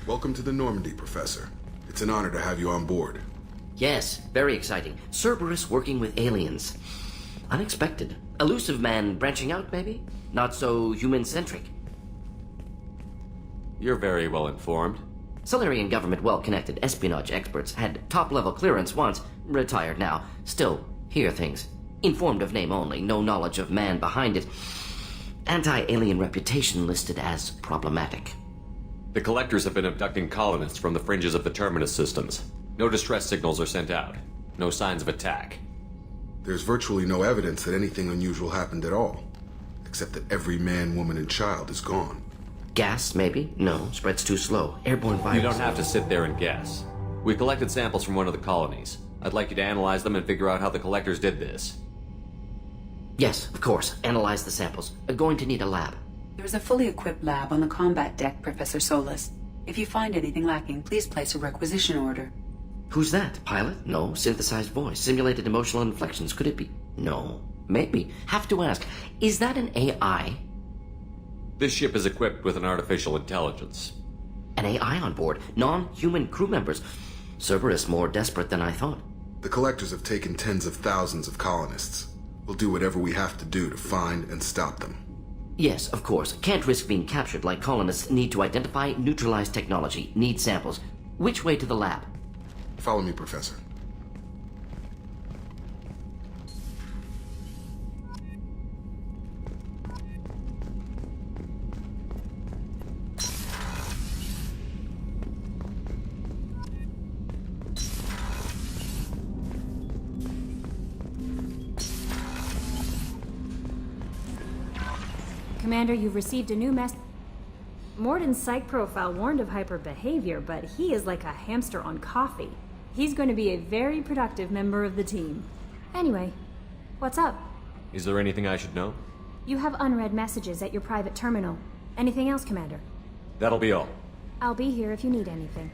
Welcome to the Normandy, Professor. It's an honor to have you on board. Yes, very exciting. Cerberus working with aliens. Unexpected. Elusive man branching out, maybe? Not so human-centric. You're very well informed. Solarian government well-connected espionage experts had top-level clearance once, retired now. Still, hear things. Informed of name only, no knowledge of man behind it. Anti-alien reputation listed as problematic. The Collectors have been abducting colonists from the fringes of the Terminus systems. No distress signals are sent out. No signs of attack. There's virtually no evidence that anything unusual happened at all. Except that every man, woman, and child is gone. Gas, maybe? No, spreads too slow. Airborne virus. You don't have to sit there and guess. We collected samples from one of the colonies. I'd like you to analyze them and figure out how the Collectors did this. Yes, of course. Analyze the samples. Going to need a lab. There's a fully equipped lab on the combat deck, Professor Solis. If you find anything lacking, please place a requisition order. Who's that? Pilot? No. Synthesized voice. Simulated emotional inflections. Could it be? No. Maybe. Have to ask. Is that an AI? This ship is equipped with an artificial intelligence. An AI on board? Non-human crew members? Cerberus more desperate than I thought. The Collectors have taken tens of thousands of colonists. We'll do whatever we have to do to find and stop them. Yes, of course. Can't risk being captured like colonists need to identify, neutralize technology, need samples. Which way to the lab? Follow me, Professor. Commander, you've received a new Mordin's psych profile warned of hyper behavior, but he is like a hamster on coffee. He's going to be a very productive member of the team. Anyway, what's up? Is there anything I should know? You have unread messages at your private terminal. Anything else, Commander? That'll be all. I'll be here if you need anything.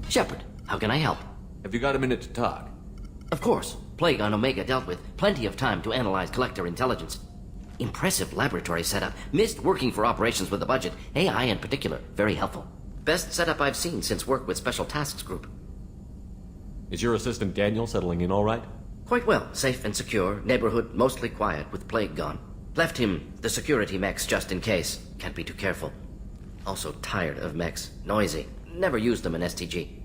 Shepard, how can I help? Have you got a minute to talk? Of course. Plague on Omega dealt with. Plenty of time to analyze Collector intelligence. Impressive laboratory setup. Missed working for operations with a budget. AI in particular. Very helpful. Best setup I've seen since work with Special Tasks Group. Is your assistant Daniel settling in all right? Quite well. Safe and secure. Neighborhood mostly quiet with Plague gone. Left him the security mechs just in case. Can't be too careful. Also tired of mechs. Noisy. Never used them in STG.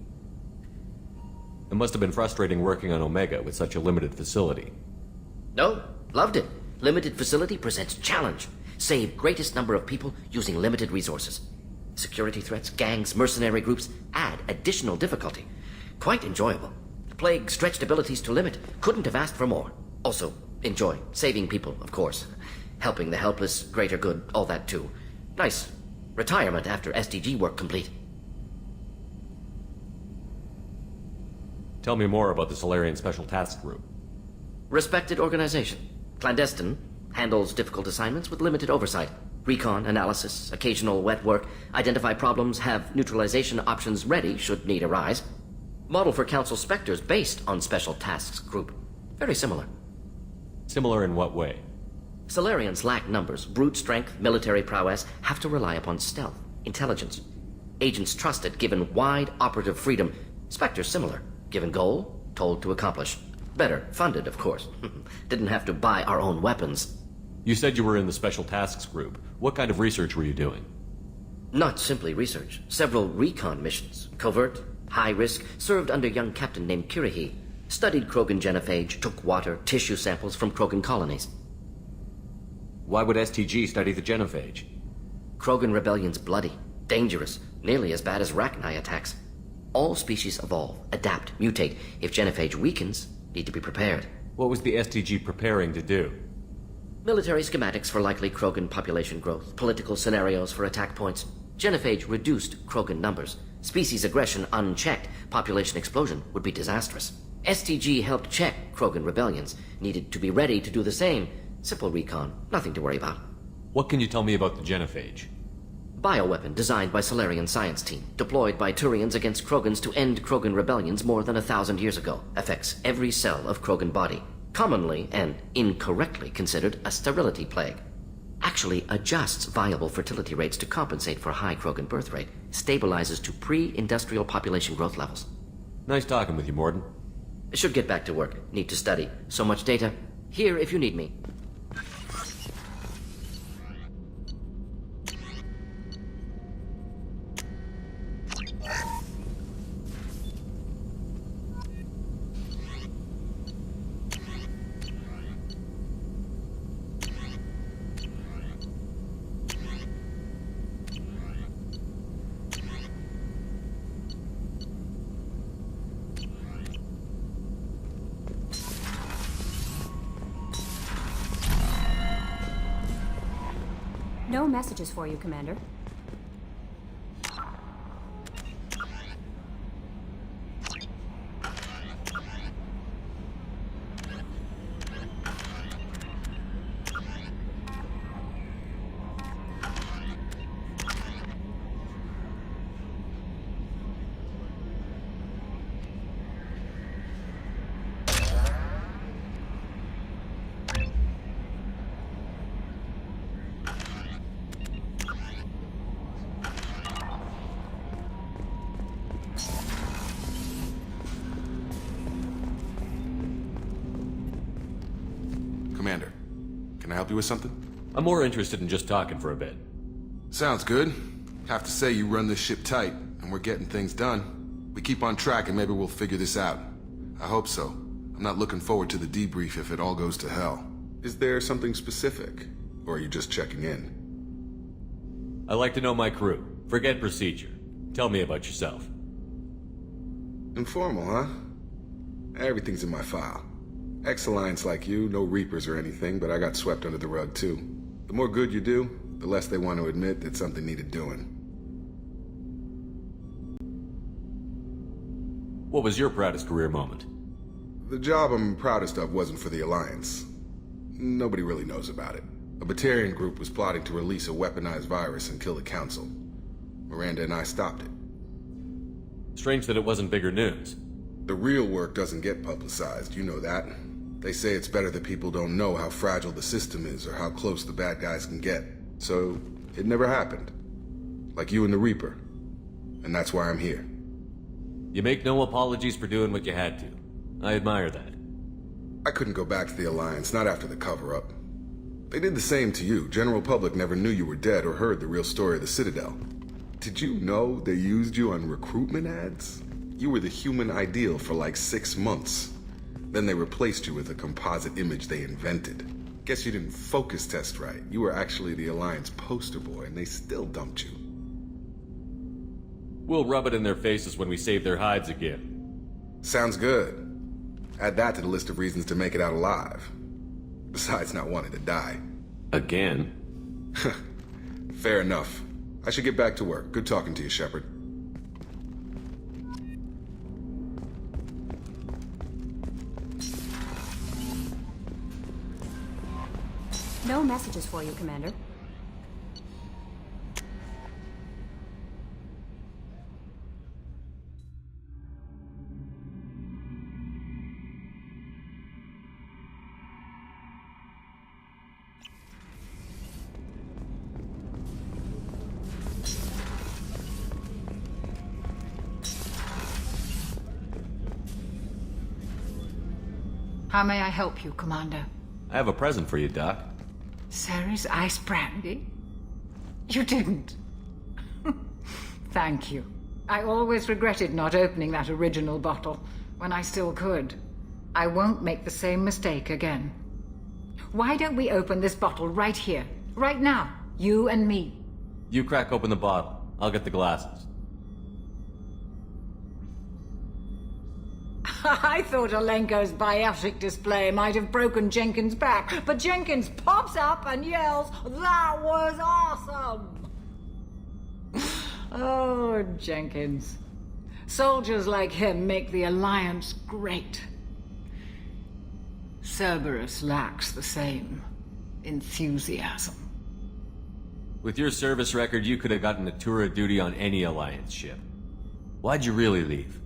It must have been frustrating working on Omega with such a limited facility. No, loved it. Limited facility presents challenge. Save greatest number of people using limited resources. Security threats, gangs, mercenary groups add additional difficulty. Quite enjoyable. Plague stretched abilities to limit. Couldn't have asked for more. Also, enjoy. Saving people, of course. Helping the helpless, greater good, all that too. Nice. Retirement after SDG work complete. Tell me more about the Solarian Special Task Group. Respected organization. Clandestine. Handles difficult assignments with limited oversight. Recon, analysis, occasional wet work. Identify problems, have neutralization options ready should need arise. Model for Council Spectres based on Special Tasks Group. Very similar. Similar in what way? Solarians lack numbers, brute strength, military prowess, have to rely upon stealth, intelligence. Agents trusted, given wide operative freedom. Spectres similar. Given goal, told to accomplish. Better, funded, of course. Didn't have to buy our own weapons. You said you were in the Special Tasks Group. What kind of research were you doing? Not simply research. Several recon missions. Covert, high risk, served under young captain named Kirihi. Studied Krogan genophage, took water, tissue samples from Krogan colonies. Why would STG study the genophage? Krogan rebellion's bloody, dangerous, nearly as bad as Rachni attacks. All species evolve, adapt, mutate. If genophage weakens, need to be prepared. What was the STG preparing to do? Military schematics for likely Krogan population growth, political scenarios for attack points. Genophage reduced Krogan numbers. Species aggression unchecked, population explosion would be disastrous. STG helped check Krogan rebellions, needed to be ready to do the same. Simple recon, nothing to worry about. What can you tell me about the genophage? Bioweapon designed by Salarian science team, deployed by Turians against Krogans to end Krogan rebellions more than 1,000 years ago. Affects every cell of Krogan body. Commonly and incorrectly considered a sterility plague. Actually adjusts viable fertility rates to compensate for high Krogan birth rate. Stabilizes to pre-industrial population growth levels. Nice talking with you, Mordin. Should get back to work. Need to study. So much data. Here if you need me. No messages for you, Commander. Commander, can I help you with something? I'm more interested in just talking for a bit. Sounds good. Have to say you run this ship tight, and we're getting things done. We keep on track and maybe we'll figure this out. I hope so. I'm not looking forward to the debrief if it all goes to hell. Is there something specific? Or are you just checking in? I like to know my crew. Forget procedure. Tell me about yourself. Informal, huh? Everything's in my file. Ex-Alliance like you, no Reapers or anything, but I got swept under the rug too. The more good you do, the less they want to admit that something needed doing. What was your proudest career moment? The job I'm proudest of wasn't for the Alliance. Nobody really knows about it. A Batarian group was plotting to release a weaponized virus and kill the Council. Miranda and I stopped it. Strange that it wasn't bigger news. The real work doesn't get publicized, you know that. They say it's better that people don't know how fragile the system is or how close the bad guys can get. So, it never happened. Like you and the Reaper. And that's why I'm here. You make no apologies for doing what you had to. I admire that. I couldn't go back to the Alliance, not after the cover-up. They did the same to you. General public never knew you were dead or heard the real story of the Citadel. Did you know they used you on recruitment ads? You were the human ideal for like 6 months. Then they replaced you with a composite image they invented. Guess you didn't focus test right. You were actually the Alliance poster boy, and they still dumped you. We'll rub it in their faces when we save their hides again. Sounds good. Add that to the list of reasons to make it out alive. Besides not wanting to die. Again? Fair enough. I should get back to work. Good talking to you, Shepard. No messages for you, Commander. How may I help you, Commander? I have a present for you, Doc. Sarah's ice brandy? You didn't. Thank you. I always regretted not opening that original bottle when I still could. I won't make the same mistake again. Why don't we open this bottle right here, right now, you and me? You crack open the bottle. I'll get the glasses. I thought Alenko's biotic display might have broken Jenkins' back, but Jenkins pops up and yells, "That was awesome!" Oh, Jenkins. Soldiers like him make the Alliance great. Cerberus lacks the same enthusiasm. With your service record, you could have gotten a tour of duty on any Alliance ship. Why'd you really leave?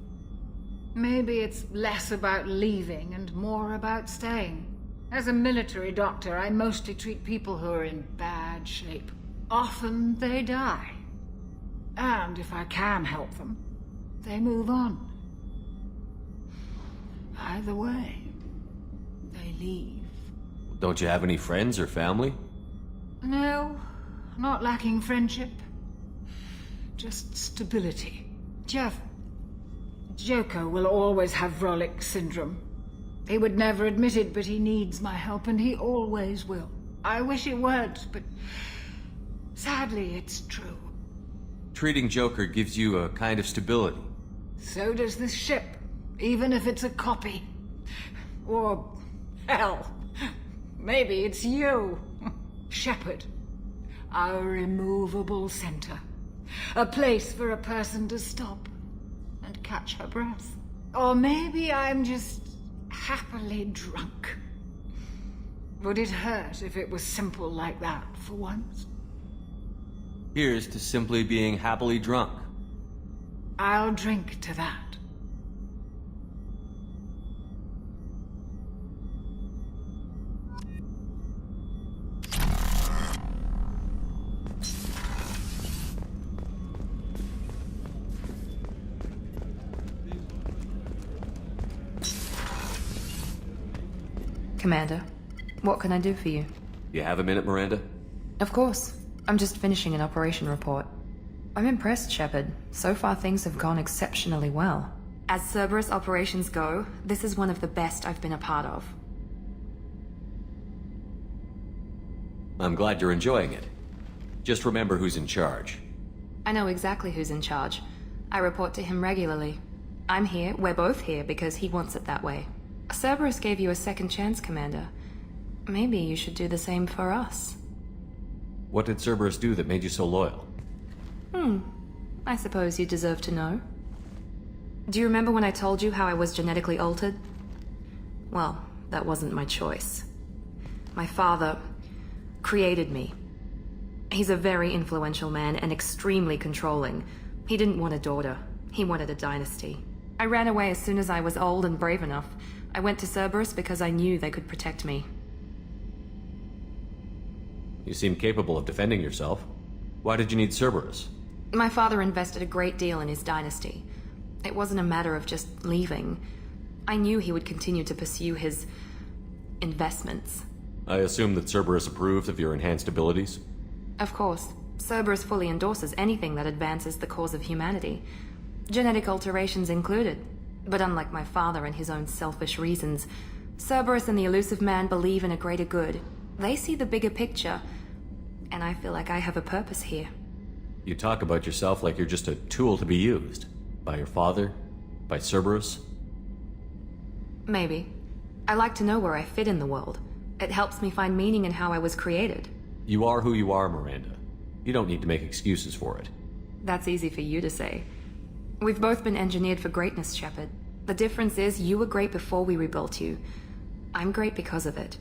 Maybe it's less about leaving and more about staying. As a military doctor, I mostly treat people who are in bad shape. Often they die. And if I can help them, they move on. Either way, they leave. Don't you have any friends or family? No, not lacking friendship. Just stability. Joker will always have Vrolic syndrome. He would never admit it, but he needs my help, and he always will. I wish it weren't, but sadly, it's true. Treating Joker gives you a kind of stability. So does this ship, even if it's a copy. Or, hell, maybe it's you. Shepard. Our immovable center. A place for a person to stop and catch her breath. Or maybe I'm just happily drunk. Would it hurt if it was simple like that for once? Here's to simply being happily drunk. I'll drink to that. Commander, what can I do for you? You have a minute, Miranda? Of course. I'm just finishing an operation report. I'm impressed, Shepard. So far things have gone exceptionally well. As Cerberus operations go, this is one of the best I've been a part of. I'm glad you're enjoying it. Just remember who's in charge. I know exactly who's in charge. I report to him regularly. I'm here, we're both here, because he wants it that way. Cerberus gave you a second chance, Commander. Maybe you should do the same for us. What did Cerberus do that made you so loyal? I suppose you deserve to know. Do you remember when I told you how I was genetically altered? Well, that wasn't my choice. My father created me. He's a very influential man and extremely controlling. He didn't want a daughter. He wanted a dynasty. I ran away as soon as I was old and brave enough. I went to Cerberus because I knew they could protect me. You seem capable of defending yourself. Why did you need Cerberus? My father invested a great deal in his dynasty. It wasn't a matter of just leaving. I knew he would continue to pursue his investments. I assume that Cerberus approved of your enhanced abilities? Of course. Cerberus fully endorses anything that advances the cause of humanity. Genetic alterations included. But unlike my father and his own selfish reasons, Cerberus and the Elusive Man believe in a greater good. They see the bigger picture, and I feel like I have a purpose here. You talk about yourself like you're just a tool to be used. By your father? By Cerberus? Maybe. I like to know where I fit in the world. It helps me find meaning in how I was created. You are who you are, Miranda. You don't need to make excuses for it. That's easy for you to say. We've both been engineered for greatness, Shepard. The difference is you were great before we rebuilt you. I'm great because of it.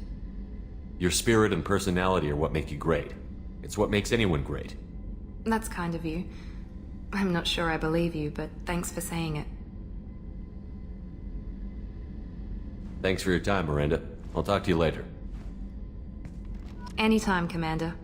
Your spirit and personality are what make you great. It's what makes anyone great. That's kind of you. I'm not sure I believe you, but thanks for saying it. Thanks for your time, Miranda. I'll talk to you later. Anytime, Commander.